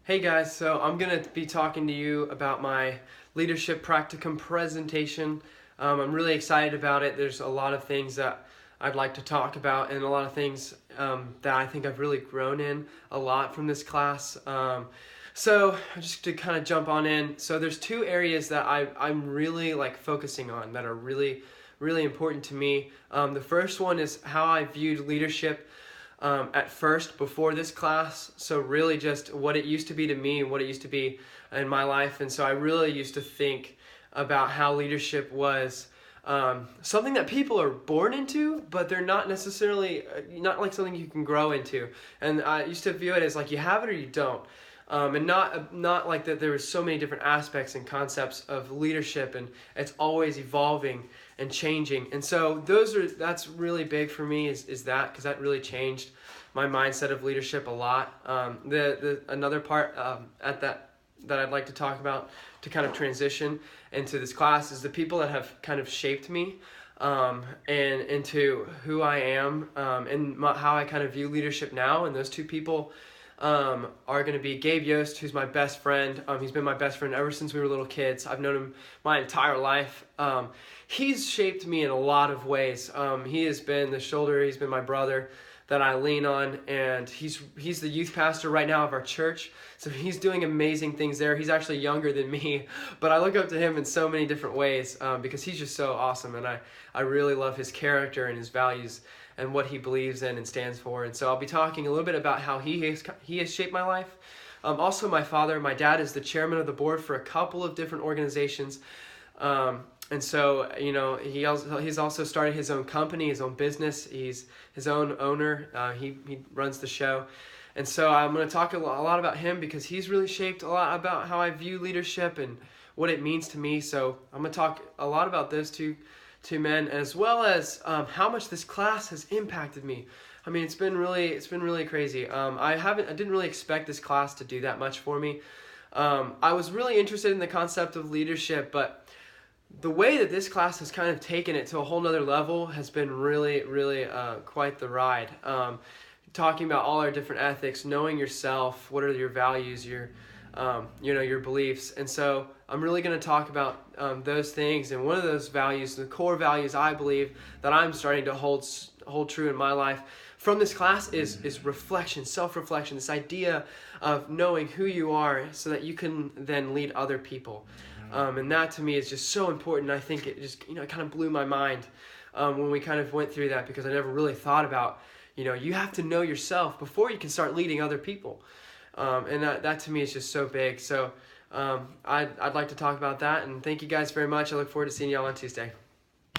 Hey guys, so I'm going to be talking to you about my leadership practicum presentation. I'm really excited about it. There's a lot of things that I'd like to talk about and a lot of things that I think I've really grown in a lot from this class. So just to kind of jump on in, so there's two areas that I'm really focusing on that are really important to me. The first one is how I viewed leadership at first before this class, so really just what it used to be to me, what it used to be in my life. And so I really used to think about how leadership was something that people are born into, but they're not necessarily not like something you can grow into. And I used to view it as like you have it or you don't. And not like that there was so many different aspects and concepts of leadership, and it's always evolving and changing. And so that's really big for me is that, because that really changed my mindset of leadership a lot. Another part that I'd like to talk about to kind of transition into this class is the people that have kind of shaped me and into who I am and how I kind of view leadership now. And those two people are going to be Gabe Yost, who's my best friend. He's been my best friend ever since we were little kids. I've known him my entire life. He's shaped me in a lot of ways. He has been the shoulder, he's been my brother that I lean on, and he's the youth pastor right now of our church. So he's doing amazing things there. He's actually younger than me, but I look up to him in so many different ways because he's just so awesome, and I really love his character and his values and what he believes in and stands for. And so I'll be talking a little bit about how he has shaped my life. Also, my dad is the chairman of the board for a couple of different organizations. And so, he's also started his own company, his own business. He's his own owner. He runs the show. And so I'm going to talk a lot about him because he's really shaped a lot about how I view leadership and what it means to me. So I'm going to talk a lot about those two men, as well as how much this class has impacted me. I mean, it's been really crazy. I didn't really expect this class to do that much for me. I was really interested in the concept of leadership, but the way that this class has kind of taken it to a whole nother level has been really quite the ride. Talking about all our different ethics, knowing yourself, what are your values, your beliefs. And so I'm really going to talk about those things. And one of those values, the core values I believe that I'm starting to hold true in my life from this class is reflection, self-reflection, this idea of knowing who you are so that you can then lead other people. And that to me is just so important. I think it just kind of blew my mind when we kind of went through that, because I never really thought about, you have to know yourself before you can start leading other people. And that to me is just so big. So I'd like to talk about that, and thank you guys very much. I look forward to seeing y'all on Tuesday.